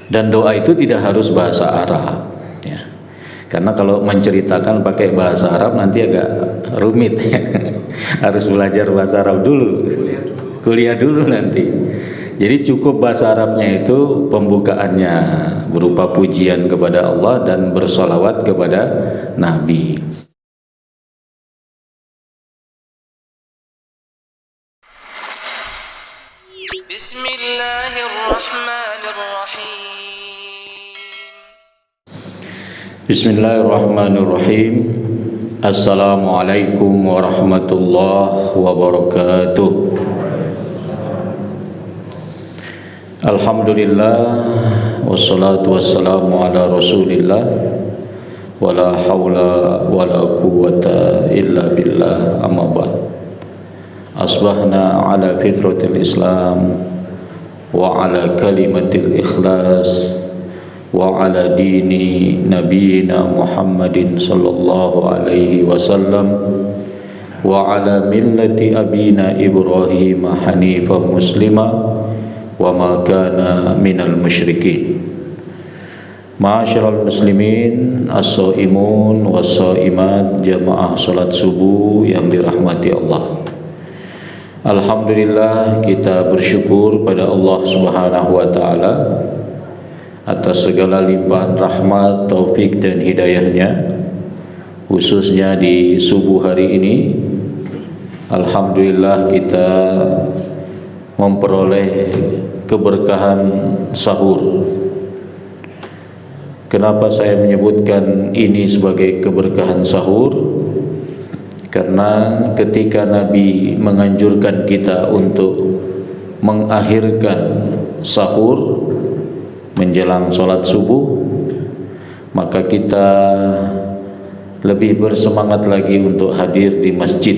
Dan doa itu tidak harus bahasa Arab ya. Karena kalau menceritakan pakai bahasa Arab nanti agak rumit ya. Harus belajar bahasa Arab dulu. Kuliah dulu nanti. Jadi cukup bahasa Arabnya itu pembukaannya berupa pujian kepada Allah dan bersolawat kepada Nabi. Bismillahirrahmanirrahim. Assalamualaikum warahmatullahi wabarakatuh. Alhamdulillah wassalatu wassalamu ala Rasulillah wala haula wala quwwata illa billah, amma ba'd. Asbahna ala fitratil Islam wa ala kalimatil ikhlas wa ala dini nabiyina Muhammadin sallallahu alaihi wasallam wa ala millati abina Ibrahim hanifan muslima wa ma kana minal musyrikin. Ma'asyiral muslimin as-shaimun was-shaimat, jamaah salat subuh yang dirahmati Allah. Alhamdulillah, kita bersyukur pada Allah Subhanahu wa taala atas segala limpahan rahmat, taufik dan hidayahnya, khususnya di subuh hari ini. Alhamdulillah kita memperoleh keberkahan sahur. Kenapa saya menyebutkan ini sebagai keberkahan sahur? Karena ketika Nabi menganjurkan kita untuk mengakhirkan sahur menjelang sholat subuh, maka kita lebih bersemangat lagi untuk hadir di masjid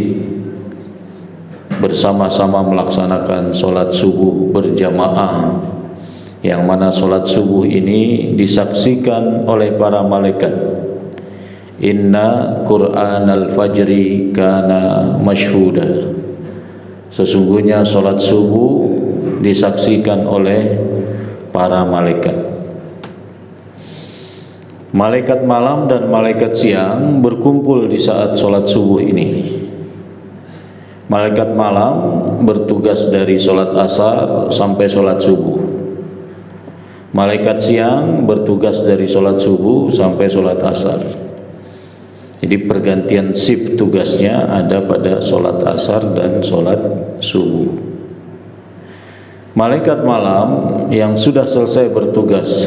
bersama-sama melaksanakan sholat subuh berjamaah, yang mana sholat subuh ini disaksikan oleh para malaikat. Inna Qur'anal fajri kana mashhuda. Sesungguhnya sholat subuh disaksikan oleh para malaikat. Malaikat malam dan malaikat siang berkumpul di saat sholat subuh ini. Malaikat malam bertugas dari sholat asar sampai sholat subuh. Malaikat siang bertugas dari sholat subuh sampai sholat asar. Jadi pergantian shift tugasnya ada pada sholat asar dan sholat subuh. Malaikat malam yang sudah selesai bertugas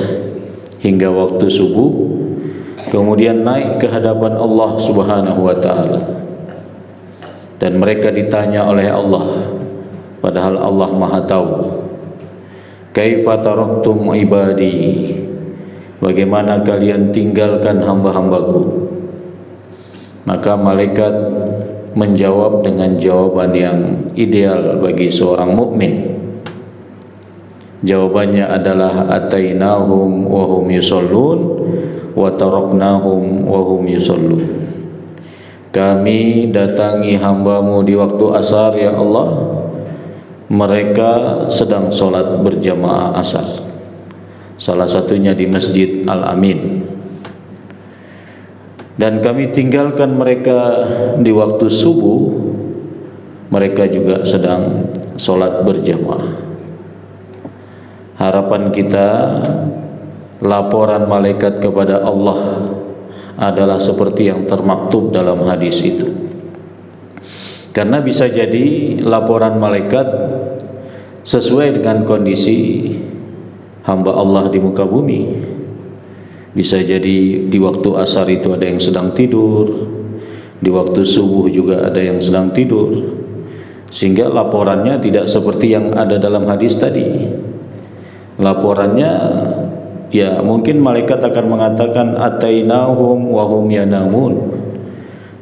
hingga waktu subuh, kemudian naik ke hadapan Allah Subhanahu wa taala. Dan mereka ditanya oleh Allah, padahal Allah Maha tahu. Kaifa taraktum ibadi? Bagaimana kalian tinggalkan hamba-hambaku? Maka malaikat menjawab dengan jawaban yang ideal bagi seorang mukmin. Jawabannya adalah atainahum wa hum yusallun wa taraknahum wa hum yusallun. Kami datangi hambamu di waktu asar ya Allah, mereka sedang sholat berjamaah asar, salah satunya di Masjid Al-Amin. Dan kami tinggalkan mereka di waktu subuh, mereka juga sedang sholat berjamaah. Harapan kita, laporan malaikat kepada Allah adalah seperti yang termaktub dalam hadis itu. Karena bisa jadi laporan malaikat sesuai dengan kondisi hamba Allah di muka bumi. Bisa jadi di waktu asar itu ada yang sedang tidur, di waktu subuh juga ada yang sedang tidur, sehingga laporannya tidak seperti yang ada dalam hadis tadi. Laporannya ya mungkin malaikat akan mengatakan atainahum wa hum yanamun.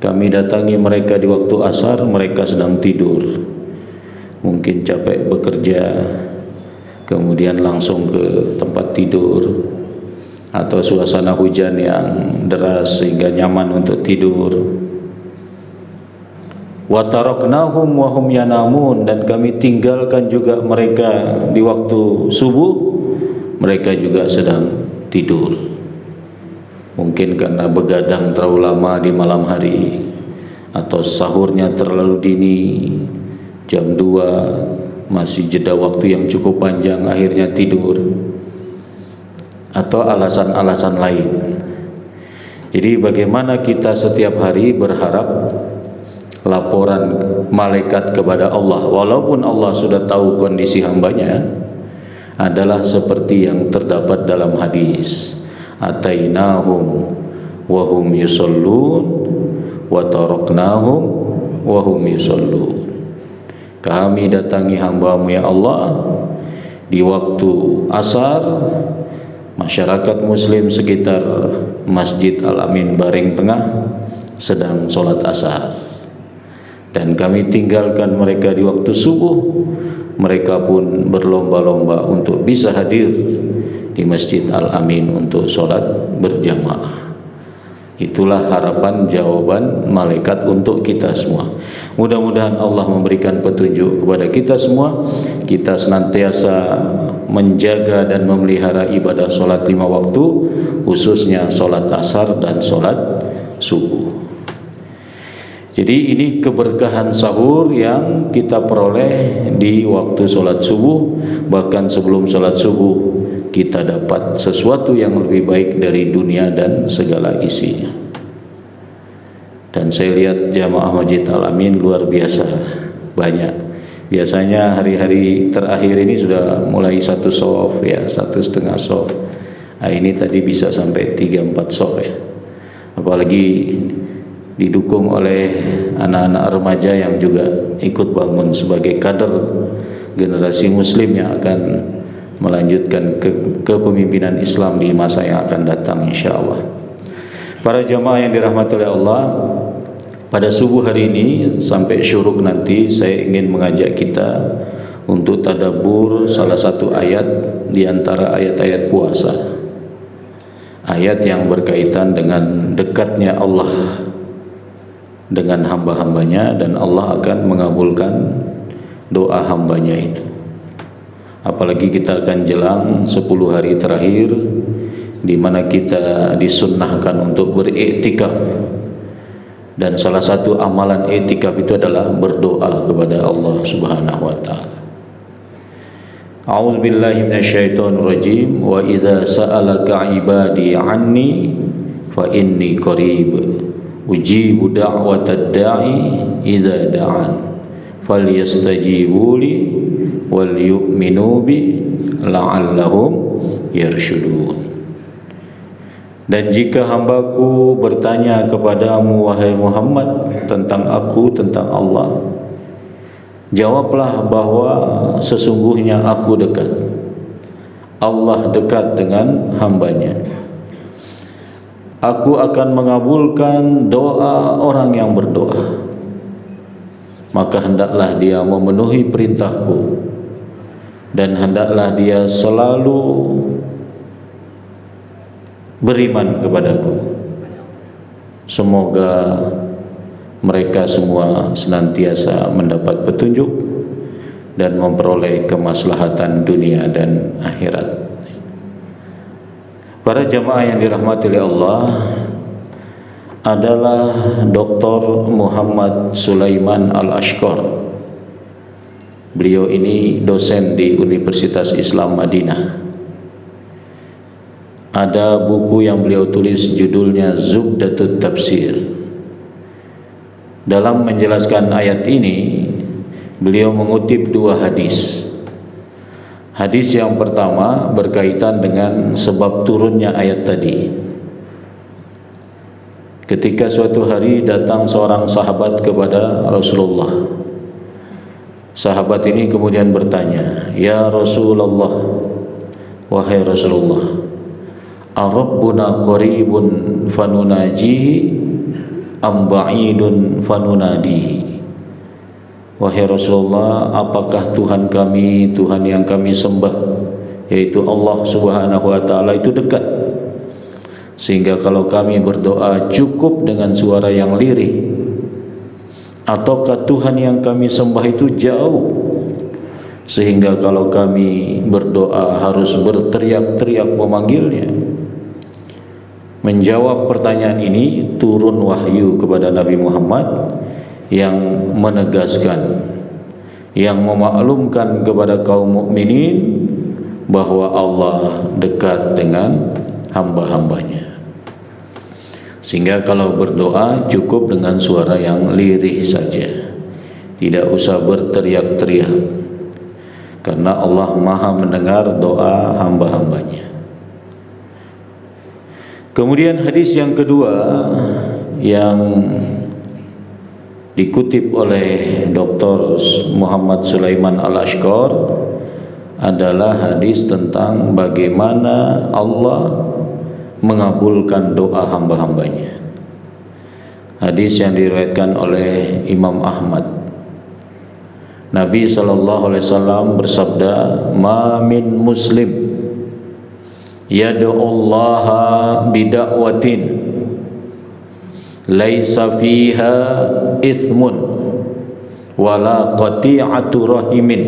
Kami datangi mereka di waktu asar, mereka sedang tidur. Mungkin capek bekerja, kemudian langsung ke tempat tidur, atau suasana hujan yang deras sehingga nyaman untuk tidur. Wa taraknahum wa hum yanamun, dan kami tinggalkan juga mereka di waktu subuh, mereka juga sedang tidur. Mungkin karena begadang terlalu lama di malam hari, atau sahurnya terlalu dini, jam 2, masih jeda waktu yang cukup panjang, akhirnya tidur, atau alasan-alasan lain. Jadi bagaimana kita setiap hari berharap laporan malaikat kepada Allah, walaupun Allah sudah tahu kondisi hambanya, adalah seperti yang terdapat dalam hadis, atainahum wahum yusallun wa taraknahum wahum yusallun. Kami datangi hambamu ya Allah di waktu asar, masyarakat muslim sekitar Masjid Al-Amin Bareng Tengah sedang sholat asar, dan kami tinggalkan mereka di waktu subuh. Mereka pun berlomba-lomba untuk bisa hadir di Masjid Al-Amin untuk sholat berjamaah. Itulah harapan jawaban malaikat untuk kita semua. Mudah-mudahan Allah memberikan petunjuk kepada kita semua. Kita senantiasa menjaga dan memelihara ibadah sholat 5 waktu, khususnya sholat asar dan sholat subuh. Jadi ini keberkahan sahur yang kita peroleh di waktu sholat subuh. Bahkan sebelum sholat subuh kita dapat sesuatu yang lebih baik dari dunia dan segala isinya. Dan saya lihat jamaah Masjid Al-Amin luar biasa banyak. Biasanya hari-hari terakhir ini sudah mulai 1 sof ya, 1,5 sof. Nah, ini tadi bisa sampai 3-4 sof ya. Apalagi didukung oleh anak-anak remaja yang juga ikut bangun sebagai kader generasi muslim yang akan melanjutkan kepemimpinan Islam di masa yang akan datang insyaallah. Para jamaah yang dirahmati oleh Allah, pada subuh hari ini sampai syuruk nanti saya ingin mengajak kita untuk tadabbur salah satu ayat di antara ayat-ayat puasa. Ayat yang berkaitan dengan dekatnya Allah dengan hamba-hambanya, dan Allah akan mengabulkan doa hambanya itu. Apalagi kita akan jelang 10 hari terakhir di mana kita disunnahkan untuk beriktikaf, dan salah satu amalan iktikaf itu adalah berdoa kepada Allah Subhanahu wa taala. A'udzubillahi minasyaitonir rajim. Wa idza sa'alaka 'ibadi 'anni fa inni qarib ujibu da'watad da'i idza da'an falyastajibu li wal yu'minu bi la'allahum yarshudun. Dan jika hambaku bertanya kepadamu wahai Muhammad tentang aku, tentang Allah, jawablah bahwa sesungguhnya aku dekat. Allah dekat dengan hambanya. Aku akan mengabulkan doa orang yang berdoa. Maka hendaklah dia memenuhi perintahku, dan hendaklah dia selalu beriman kepadaku. Semoga mereka semua senantiasa mendapat petunjuk dan memperoleh kemaslahatan dunia dan akhirat. Para jamaah yang dirahmati oleh Allah, adalah Dr. Muhammad Sulaiman Al-Ashqar. Beliau ini dosen di Universitas Islam Madinah. Ada buku yang beliau tulis judulnya Zubdatut Tafsir. Dalam menjelaskan ayat ini, beliau mengutip 2 hadis. Hadis yang pertama berkaitan dengan sebab turunnya ayat tadi. Ketika suatu hari datang seorang sahabat kepada Rasulullah. Sahabat ini kemudian bertanya, "Ya Rasulullah, wahai Rasulullah, Ar-Rabbuna qaribun fanunajihi am ba'idun fanunadihi?" Wahai Rasulullah, apakah Tuhan kami, Tuhan yang kami sembah, yaitu Allah Subhanahu wa taala, itu dekat sehingga kalau kami berdoa cukup dengan suara yang lirih, ataukah Tuhan yang kami sembah itu jauh sehingga kalau kami berdoa harus berteriak-teriak memanggilnya. Menjawab pertanyaan ini turun wahyu kepada Nabi Muhammad yang menegaskan, yang memaklumkan kepada kaum mukminin bahwa Allah dekat dengan hamba-hambanya. Sehingga kalau berdoa cukup dengan suara yang lirih saja, tidak usah berteriak-teriak, karena Allah Maha mendengar doa hamba-hambanya. Kemudian hadis yang kedua yang dikutip oleh Dr. Muhammad Sulaiman Al-Ashqar adalah hadis tentang bagaimana Allah mengabulkan doa hamba-hambanya. Hadis yang diriwayatkan oleh Imam Ahmad. Nabi SAW bersabda, "Ma min muslim yad'ullaha bida'watin laisa fiha ithmun wala qati'atu rahimin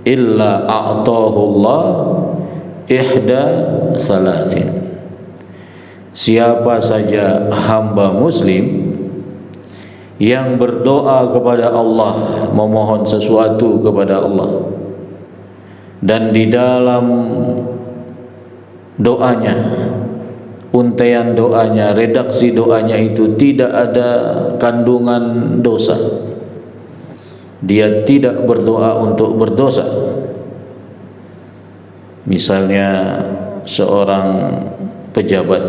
illa a'tahu Allah ihda salatin." Siapa saja hamba muslim yang berdoa kepada Allah, memohon sesuatu kepada Allah, dan di dalam doanya, untaian doanya, redaksi doanya itu tidak ada kandungan dosa, dia tidak berdoa untuk berdosa. Misalnya seorang pejabat,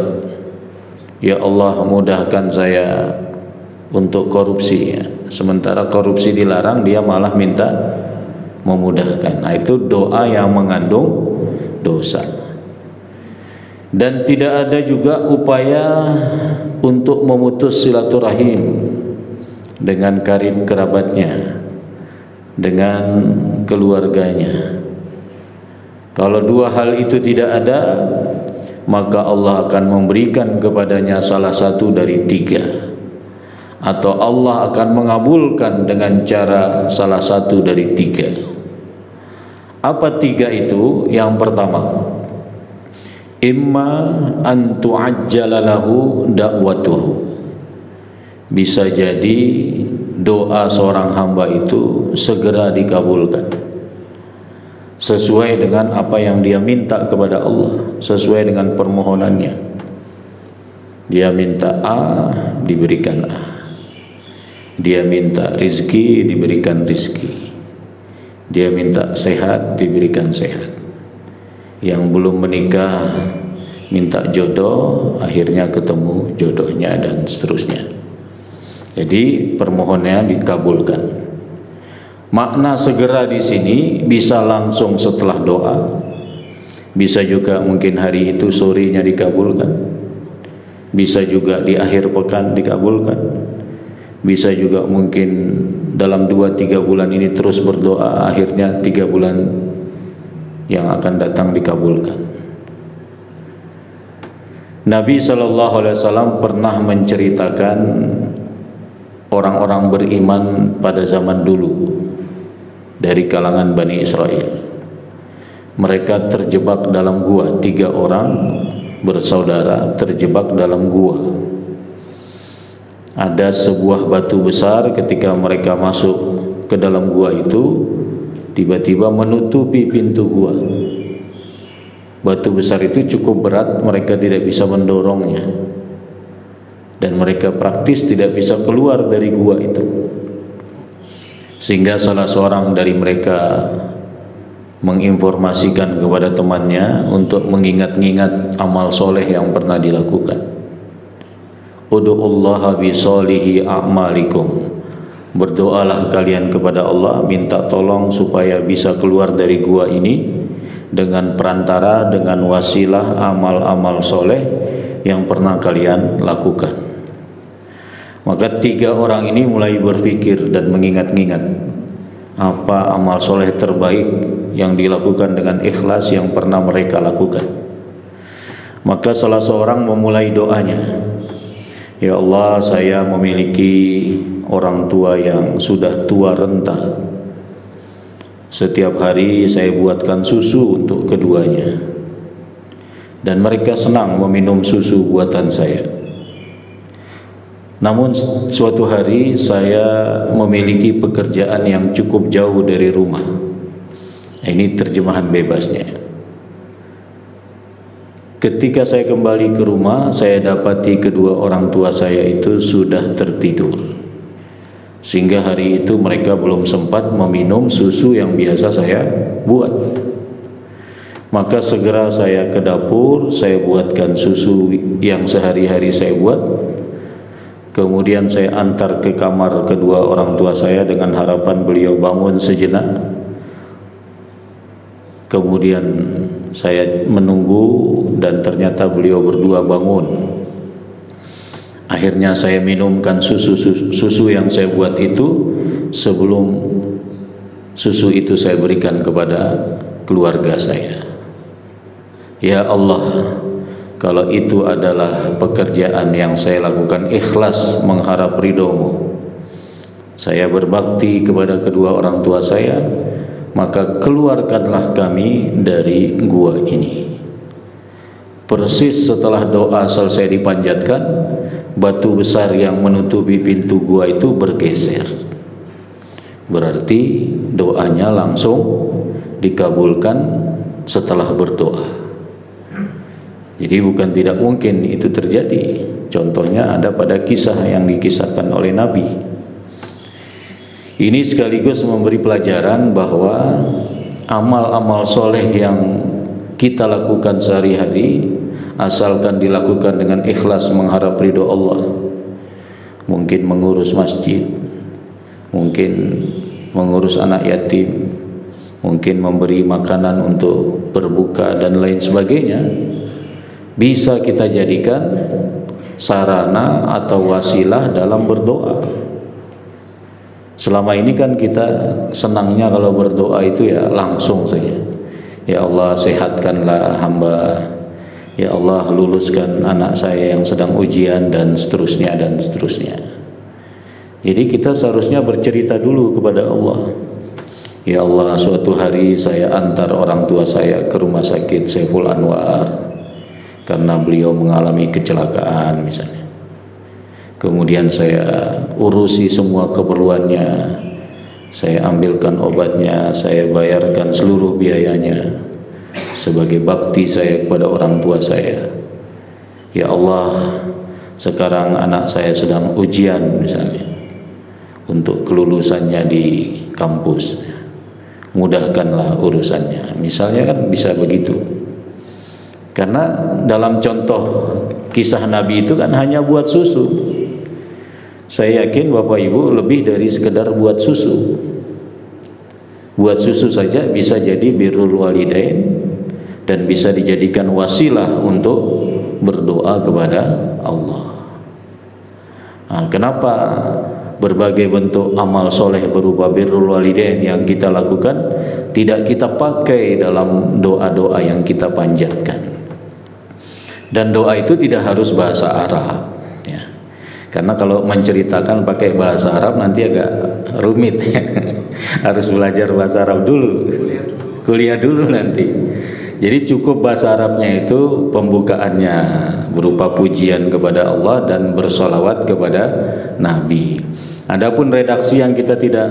ya Allah mudahkan saya untuk korupsi, sementara korupsi dilarang, dia malah minta memudahkan. Nah, itu doa yang mengandung dosa. Dan tidak ada juga upaya untuk memutus silaturahim dengan karib kerabatnya, dengan keluarganya. Kalau dua hal itu tidak ada, maka Allah akan memberikan kepadanya salah satu dari tiga, atau Allah akan mengabulkan dengan cara salah satu dari tiga. Apa tiga itu? Yang pertama, imma an tu'ajjala lahu da'watuhu. Bisa jadi doa seorang hamba itu segera dikabulkan sesuai dengan apa yang dia minta kepada Allah, sesuai dengan permohonannya. Dia minta A, diberikan A. Dia minta rizki, diberikan rizki. Dia minta sehat, diberikan sehat. Yang belum menikah minta jodoh, akhirnya ketemu jodohnya, dan seterusnya. Jadi permohonannya dikabulkan. Makna segera di sini bisa langsung setelah doa, bisa juga mungkin hari itu sorenya dikabulkan, bisa juga di akhir pekan dikabulkan, bisa juga mungkin dalam 2-3 bulan ini terus berdoa, akhirnya 3 bulan yang akan datang dikabulkan. Nabi SAW pernah menceritakan orang-orang beriman pada zaman dulu dari kalangan Bani Israel. Mereka terjebak dalam gua, 3 orang bersaudara terjebak dalam gua. Ada sebuah batu besar, ketika mereka masuk ke dalam gua itu tiba-tiba menutupi pintu gua. Batu besar itu cukup berat, mereka tidak bisa mendorongnya, dan mereka praktis tidak bisa keluar dari gua itu. Sehingga salah seorang dari mereka menginformasikan kepada temannya untuk mengingat-ingat amal soleh yang pernah dilakukan. Udu'ullaha bisolihi a'malikum. Berdoalah kalian kepada Allah, minta tolong supaya bisa keluar dari gua ini dengan perantara, dengan wasilah amal-amal soleh yang pernah kalian lakukan. Maka 3 orang ini mulai berpikir dan mengingat-ingat apa amal soleh terbaik yang dilakukan dengan ikhlas yang pernah mereka lakukan. Maka salah seorang memulai doanya, ya Allah, saya memiliki orang tua yang sudah tua renta. Setiap hari saya buatkan susu untuk keduanya, dan mereka senang meminum susu buatan saya. Namun suatu hari saya memiliki pekerjaan yang cukup jauh dari rumah. Ini terjemahan bebasnya. Ketika saya kembali ke rumah, saya dapati kedua orang tua saya itu sudah tertidur, sehingga hari itu mereka belum sempat meminum susu yang biasa saya buat. Maka segera saya ke dapur, saya buatkan susu yang sehari-hari saya buat. Kemudian saya antar ke kamar kedua orang tua saya dengan harapan beliau bangun sejenak. Kemudian saya menunggu dan ternyata beliau berdua bangun. Akhirnya saya minumkan susu yang saya buat itu sebelum susu itu saya berikan kepada keluarga saya. Ya Allah, kalau itu adalah pekerjaan yang saya lakukan ikhlas mengharap ridho-Mu, saya berbakti kepada kedua orang tua saya, maka keluarkanlah kami dari gua ini. Persis setelah doa selesai dipanjatkan, batu besar yang menutupi pintu gua itu bergeser. Berarti doanya langsung dikabulkan setelah berdoa. Jadi bukan tidak mungkin itu terjadi. Contohnya ada pada kisah yang dikisahkan oleh Nabi. Ini sekaligus memberi pelajaran bahwa amal-amal soleh yang kita lakukan sehari-hari, asalkan dilakukan dengan ikhlas mengharap ridho Allah, mungkin mengurus masjid, mungkin mengurus anak yatim, mungkin memberi makanan untuk berbuka dan lain sebagainya, bisa kita jadikan sarana atau wasilah dalam berdoa. Selama ini kan kita senangnya kalau berdoa itu ya langsung saja. Ya Allah, sehatkanlah hamba. Ya Allah, luluskan anak saya yang sedang ujian, dan seterusnya dan seterusnya. Jadi kita seharusnya bercerita dulu kepada Allah. Ya Allah, suatu hari saya antar orang tua saya ke rumah sakit Saiful Anwar karena beliau mengalami kecelakaan misalnya. Kemudian saya urusi semua keperluannya, saya ambilkan obatnya, saya bayarkan seluruh biayanya sebagai bakti saya kepada orang tua saya. Ya Allah, sekarang anak saya sedang ujian misalnya untuk kelulusannya di kampus, mudahkanlah urusannya, misalnya, kan bisa begitu. Karena dalam contoh kisah Nabi itu kan hanya buat susu. Saya yakin Bapak Ibu lebih dari sekedar buat susu. Buat susu saja bisa jadi birrul walidain dan bisa dijadikan wasilah untuk berdoa kepada Allah. Nah, kenapa berbagai bentuk amal soleh berupa birrul walidain yang kita lakukan tidak kita pakai dalam doa-doa yang kita panjatkan? Dan doa itu tidak harus bahasa Arab, ya. Karena kalau menceritakan pakai bahasa Arab nanti agak rumit, ya. Harus belajar bahasa Arab dulu, kuliah dulu nanti. Jadi cukup bahasa Arabnya itu pembukaannya berupa pujian kepada Allah dan bersolawat kepada Nabi. Adapun redaksi yang kita tidak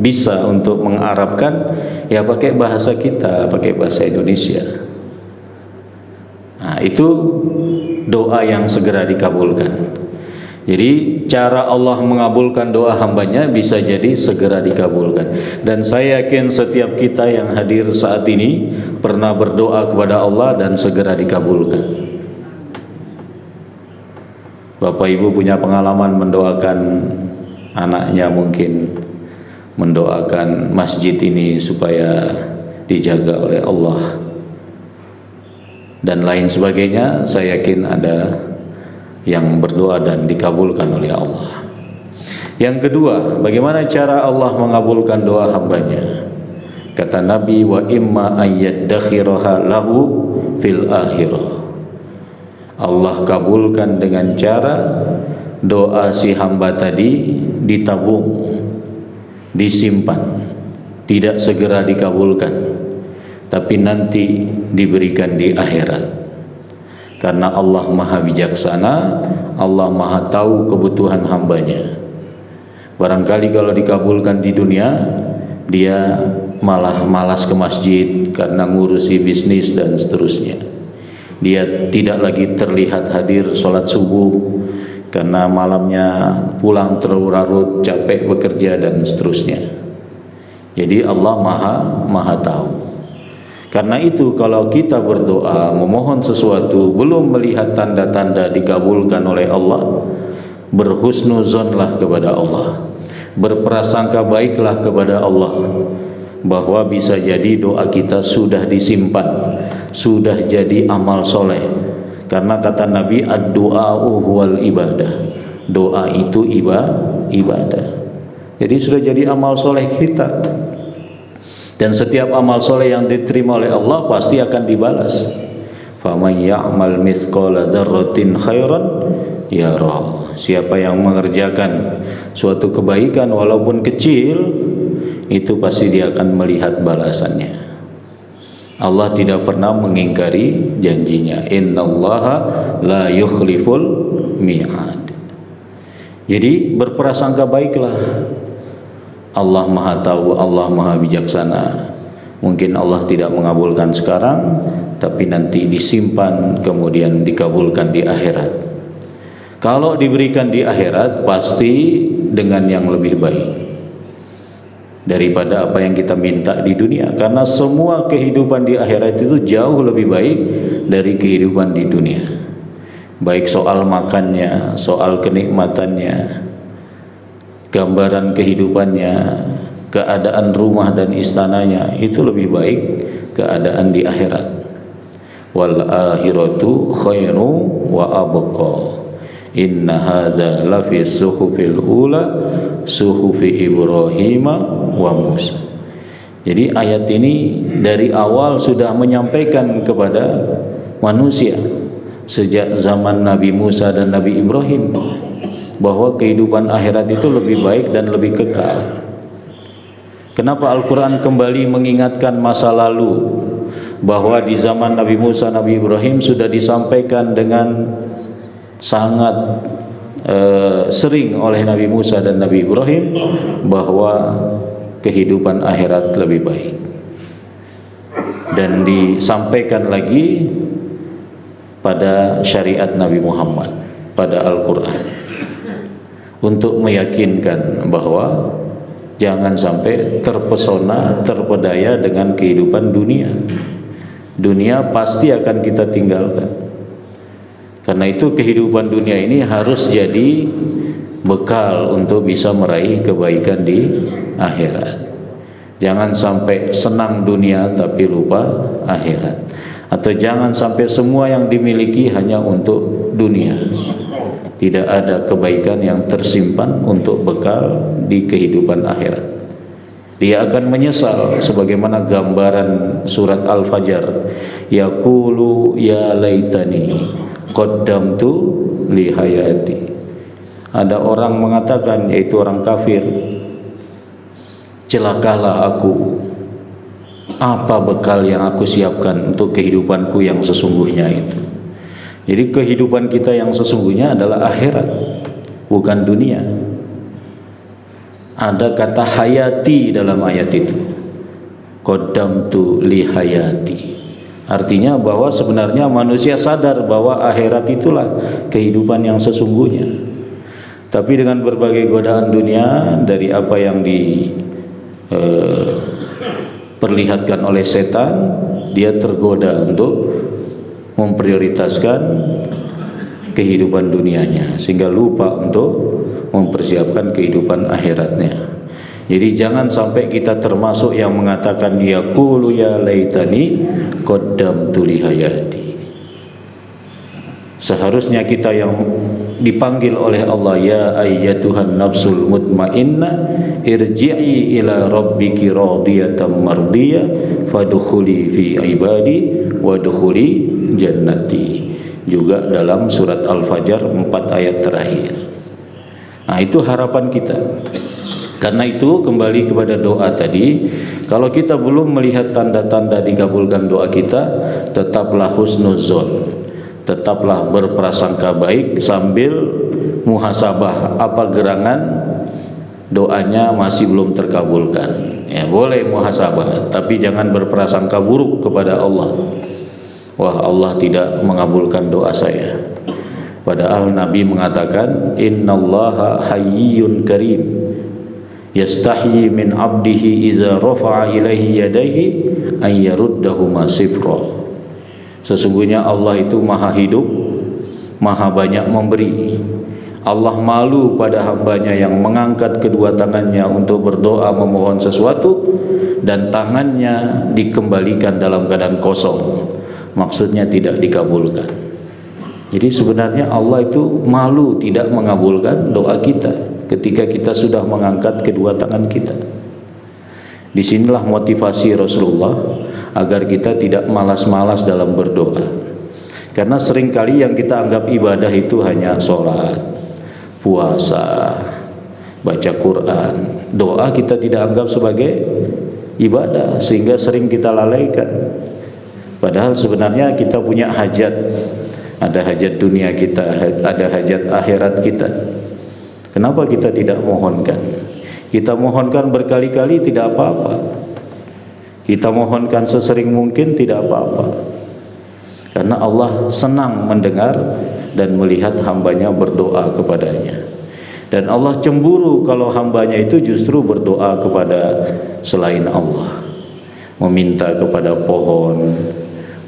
bisa untuk mengarabkan, ya pakai bahasa kita, pakai bahasa Indonesia. Nah, itu doa yang segera dikabulkan. Jadi cara Allah mengabulkan doa hambanya bisa jadi segera dikabulkan. Dan saya yakin setiap kita yang hadir saat ini pernah berdoa kepada Allah dan segera dikabulkan. Bapak Ibu punya pengalaman mendoakan anaknya, mungkin mendoakan masjid ini supaya dijaga oleh Allah dan lain sebagainya. Saya yakin ada yang berdoa dan dikabulkan oleh Allah. Yang kedua, bagaimana cara Allah mengabulkan doa hambanya? Kata Nabi, wa imma ayyaddakhiraha lahu fil akhirah. Allah kabulkan dengan cara doa si hamba tadi ditabung, disimpan tidak segera dikabulkan, tapi nanti diberikan di akhirat. Karena Allah Maha Bijaksana, Allah Maha tahu kebutuhan hambanya. Barangkali kalau dikabulkan di dunia, dia malah malas ke masjid karena ngurusi bisnis dan seterusnya. Dia tidak lagi terlihat hadir sholat subuh karena malamnya pulang terlarut capek bekerja dan seterusnya. Jadi Allah maha tahu. Karena itu kalau kita berdoa memohon sesuatu belum melihat tanda-tanda dikabulkan oleh Allah, berhusnuzonlah kepada Allah, berprasangka baiklah kepada Allah, bahwa bisa jadi doa kita sudah disimpan, sudah jadi amal soleh. Karena kata Nabi, ad-du'a'u huwal ibadah, doa itu ibadah. Jadi sudah jadi amal soleh kita. Dan setiap amal soleh yang diterima oleh Allah pasti akan dibalas. Faman ya'mal mithqala dzarratin khairan yarah. Siapa yang mengerjakan suatu kebaikan walaupun kecil, itu pasti dia akan melihat balasannya. Allah tidak pernah mengingkari janjinya. Innallaha la yukhliful mi'ad. Jadi berprasangka baiklah. Allah Maha tahu, Allah Maha bijaksana. Mungkin Allah tidak mengabulkan sekarang, tapi nanti disimpan kemudian dikabulkan di akhirat. Kalau diberikan di akhirat pasti dengan yang lebih baik daripada apa yang kita minta di dunia. Karena semua kehidupan di akhirat itu jauh lebih baik dari kehidupan di dunia. Baik soal makannya, soal kenikmatannya, gambaran kehidupannya, keadaan rumah dan istananya, itu lebih baik keadaan di akhirat. Wal akhiratu khairu wa abqa. Inna hadza lafi suhufil ula suhufi Ibrahim wa Musa. Jadi ayat ini dari awal sudah menyampaikan kepada manusia sejak zaman Nabi Musa dan Nabi Ibrahim bahwa kehidupan akhirat itu lebih baik dan lebih kekal. Kenapa Al-Quran kembali mengingatkan masa lalu, bahwa di zaman Nabi Musa, Nabi Ibrahim sudah disampaikan dengan sangat sering oleh Nabi Musa dan Nabi Ibrahim bahwa kehidupan akhirat lebih baik. Dan disampaikan lagi pada syariat Nabi Muhammad, pada Al-Quran, untuk meyakinkan bahwa jangan sampai terpesona, terpedaya dengan kehidupan dunia. Dunia pasti akan kita tinggalkan. Karena itu kehidupan dunia ini harus jadi bekal untuk bisa meraih kebaikan di akhirat. Jangan sampai senang dunia tapi lupa akhirat. Atau jangan sampai semua yang dimiliki hanya untuk dunia. Tidak ada kebaikan yang tersimpan untuk bekal di kehidupan akhirat. Dia akan menyesal sebagaimana gambaran surat Al-Fajr. Yaqulu ya laitani qaddamtu li hayati. Ada orang mengatakan, yaitu orang kafir, celakalah aku, apa bekal yang aku siapkan untuk kehidupanku yang sesungguhnya itu. Jadi kehidupan kita yang sesungguhnya adalah akhirat, bukan dunia. Ada kata hayati dalam ayat itu, qaddamtu li hayati. Artinya bahwa sebenarnya manusia sadar bahwa akhirat itulah kehidupan yang sesungguhnya. Tapi dengan berbagai godaan dunia, dari apa yang diperlihatkan oleh setan, dia tergoda untuk memprioritaskan kehidupan dunianya, sehingga lupa untuk mempersiapkan kehidupan akhiratnya. Jadi jangan sampai kita termasuk yang mengatakan yaqulu ya laitani qaddamtu li hayati. Seharusnya kita yang dipanggil oleh Allah, ya ayyatuhan nafsul mutmainnah irji'i ila rabbiki radiyatan mardiyah fadkhuli fi ibadi wadkhuli jannati. Juga dalam surat Al-Fajr 4 ayat terakhir. Nah, itu harapan kita. Karena itu kembali kepada doa tadi, kalau kita belum melihat tanda-tanda dikabulkan doa kita, tetaplah husnuzon, tetaplah berprasangka baik sambil muhasabah apa gerangan doanya masih belum terkabulkan. Ya, boleh muhasabah, tapi jangan berprasangka buruk kepada Allah. Wah, Allah tidak mengabulkan doa saya. Padahal Nabi mengatakan, innallaha hayyun karim, yastahyi min abdihi idza rafa'a ilaihi yadayhi an yaruddahuma sifra. Sesungguhnya Allah itu maha hidup, maha banyak memberi. Allah malu pada hambanya yang mengangkat kedua tangannya untuk berdoa memohon sesuatu dan tangannya dikembalikan dalam keadaan kosong, maksudnya tidak dikabulkan. Jadi sebenarnya Allah itu malu tidak mengabulkan doa kita ketika kita sudah mengangkat kedua tangan kita. Disinilah motivasi Rasulullah agar kita tidak malas-malas dalam berdoa. Karena seringkali yang kita anggap ibadah itu hanya sholat, puasa, baca Quran. Doa kita tidak anggap sebagai ibadah, sehingga sering kita lalaikan. Padahal sebenarnya kita punya hajat. Ada hajat dunia kita, ada hajat akhirat kita. Kenapa kita tidak mohonkan? Kita mohonkan berkali-kali tidak apa-apa. Kita mohonkan sesering mungkin tidak apa-apa. Karena Allah senang mendengar dan melihat hambanya berdoa kepadanya. Dan Allah cemburu kalau hambanya itu justru berdoa kepada selain Allah, meminta kepada pohon,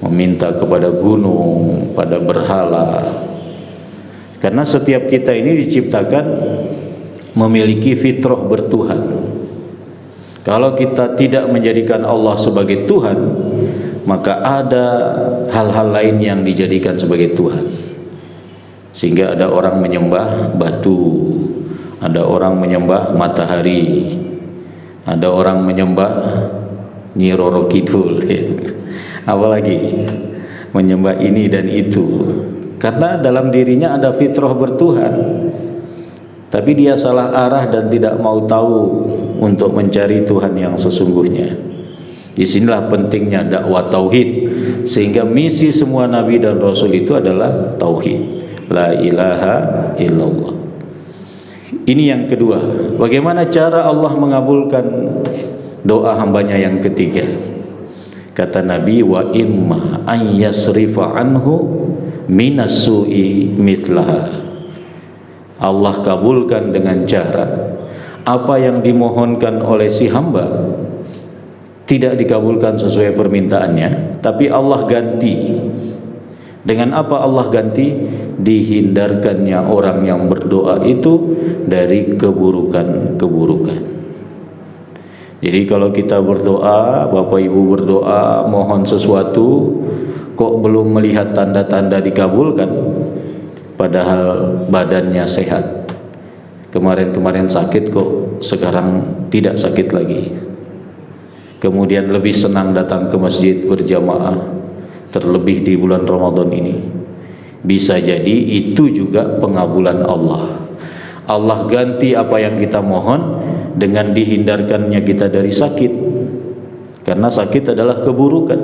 meminta kepada gunung, pada berhala. Karena setiap kita ini diciptakan memiliki fitrah bertuhan. Kalau kita tidak menjadikan Allah sebagai Tuhan, maka ada hal-hal lain yang dijadikan sebagai Tuhan. Sehingga ada orang menyembah batu, ada orang menyembah matahari, ada orang menyembah Nyi Roro Kidul, apalagi menyembah ini dan itu. Karena dalam dirinya ada fitrah bertuhan, tapi dia salah arah dan tidak mau tahu untuk mencari Tuhan yang sesungguhnya. Disinilah pentingnya dakwah tauhid, sehingga misi semua nabi dan rasul itu adalah tauhid, la ilaha illallah. Ini yang kedua. Bagaimana cara Allah mengabulkan doa hambanya yang ketiga? Kata Nabi, wa imma an yasrifa anhu minas su'i mitlaha. Allah kabulkan dengan cara apa yang dimohonkan oleh si hamba tidak dikabulkan sesuai permintaannya, tapi Allah ganti. Dengan apa Allah ganti? Dihindarkannya orang yang berdoa itu dari keburukan-keburukan. Jadi kalau kita berdoa, Bapak Ibu berdoa mohon sesuatu, kok belum melihat tanda-tanda dikabulkan, padahal badannya sehat, kemarin-kemarin sakit kok sekarang tidak sakit lagi, kemudian lebih senang datang ke masjid berjamaah, terlebih di bulan Ramadan ini, bisa jadi itu juga pengabulan Allah. Allah ganti apa yang kita mohon dengan dihindarkannya kita dari sakit, karena sakit adalah keburukan.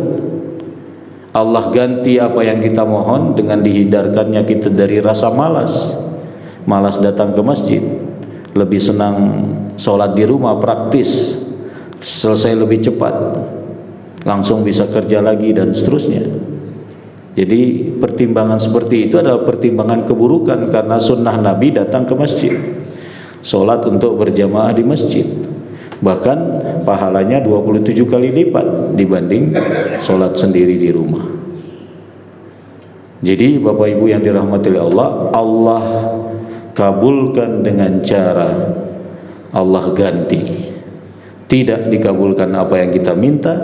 Allah ganti apa yang kita mohon dengan dihindarkannya kita dari rasa malas, malas datang ke masjid, lebih senang sholat di rumah, praktis, selesai lebih cepat, langsung bisa kerja lagi dan seterusnya. Jadi pertimbangan seperti itu adalah pertimbangan keburukan, karena sunnah Nabi datang ke masjid, sholat untuk berjamaah di masjid, bahkan pahalanya 27 kali lipat dibanding sholat sendiri di rumah. Jadi Bapak Ibu yang dirahmati oleh Allah, Allah kabulkan dengan cara Allah ganti. Tidak dikabulkan apa yang kita minta,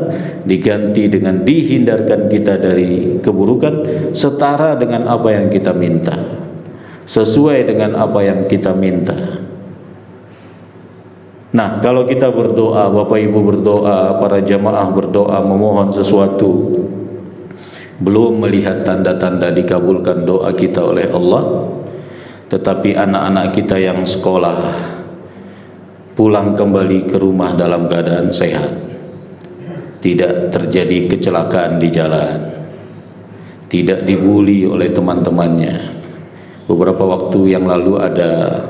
diganti dengan dihindarkan kita dari keburukan, setara dengan apa yang kita minta, sesuai dengan apa yang kita minta. Nah, kalau kita berdoa, Bapak Ibu berdoa, para jamaah berdoa memohon sesuatu, belum melihat tanda-tanda dikabulkan doa kita oleh Allah, tetapi anak-anak kita yang sekolah pulang kembali ke rumah dalam keadaan sehat, tidak terjadi kecelakaan di jalan, tidak dibuli oleh teman-temannya. Beberapa waktu yang lalu ada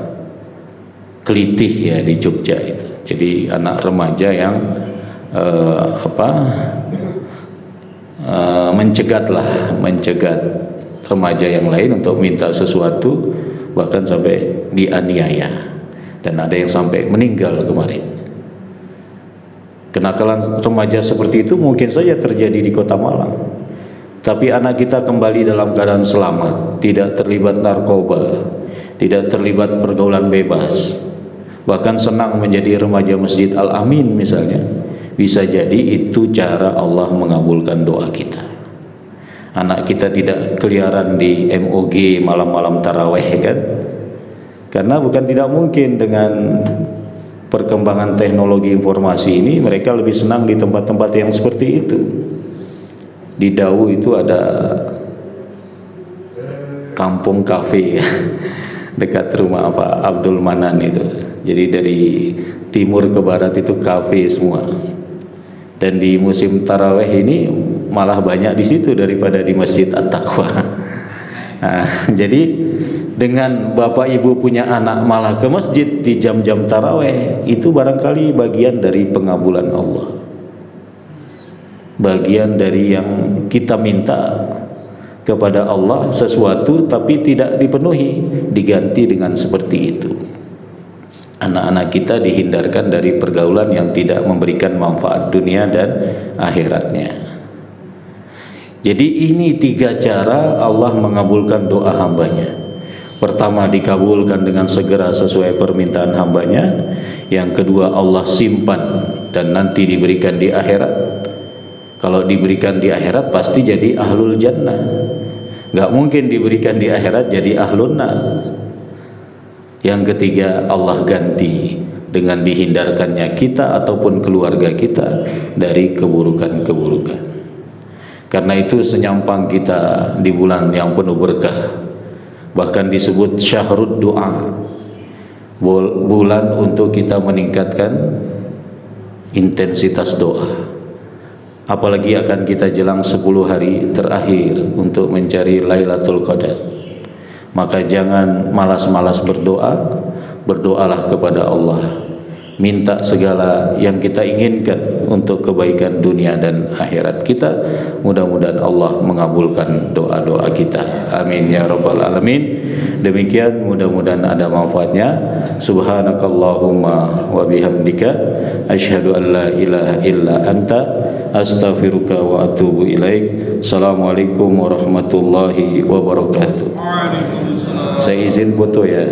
kelitih ya di Jogja itu. Jadi anak remaja yang mencegat remaja yang lain untuk minta sesuatu, bahkan sampai dianiaya, dan ada yang sampai meninggal kemarin. Kenakalan remaja seperti itu mungkin saja terjadi di Kota Malang, tapi anak kita kembali dalam keadaan selamat, tidak terlibat narkoba, tidak terlibat pergaulan bebas, bahkan senang menjadi remaja Masjid Al-Amin misalnya. Bisa jadi itu cara Allah mengabulkan doa kita. Anak kita tidak keliaran di MOG malam-malam taraweh kan? Karena bukan tidak mungkin dengan perkembangan teknologi informasi ini, mereka lebih senang di tempat-tempat yang seperti itu. Di Dawu itu ada kampung kafe dekat rumah Abdul Manan itu. Jadi dari timur ke barat itu kafe semua. Dan di musim taraweh ini malah banyak di situ daripada di Masjid At-Taqwa. Nah, jadi dengan bapak ibu punya anak malah ke masjid di jam-jam taraweh, itu barangkali bagian dari pengabulan Allah. Bagian dari yang kita minta kepada Allah sesuatu tapi tidak dipenuhi, diganti dengan seperti itu. Anak-anak kita dihindarkan dari pergaulan yang tidak memberikan manfaat dunia dan akhiratnya. Jadi ini 3 cara Allah mengabulkan doa hambanya. Pertama, dikabulkan dengan segera sesuai permintaan hambanya. Yang kedua, Allah simpan dan nanti diberikan di akhirat. Kalau diberikan di akhirat pasti jadi ahlul jannah. Gak mungkin diberikan di akhirat jadi ahlun nar. Yang ketiga, Allah ganti dengan dihindarkannya kita ataupun keluarga kita dari keburukan-keburukan. Karena itu senyampang kita di bulan yang penuh berkah, bahkan disebut syahrud doa, bulan untuk kita meningkatkan intensitas doa. Apalagi akan kita jelang 10 hari terakhir untuk mencari Lailatul Qadar. Maka jangan malas-malas berdoa, berdoalah kepada Allah. Minta segala yang kita inginkan untuk kebaikan dunia dan akhirat kita. Mudah-mudahan Allah mengabulkan doa-doa kita. Amin ya rabbal alamin. Demikian, mudah-mudahan ada manfaatnya. Subhanakallahumma wa bihamdika asyhadu an la ilaha illa anta astaghfiruka wa atubu ilaik. Assalamualaikum warahmatullahi wabarakatuh. Saya izin foto ya.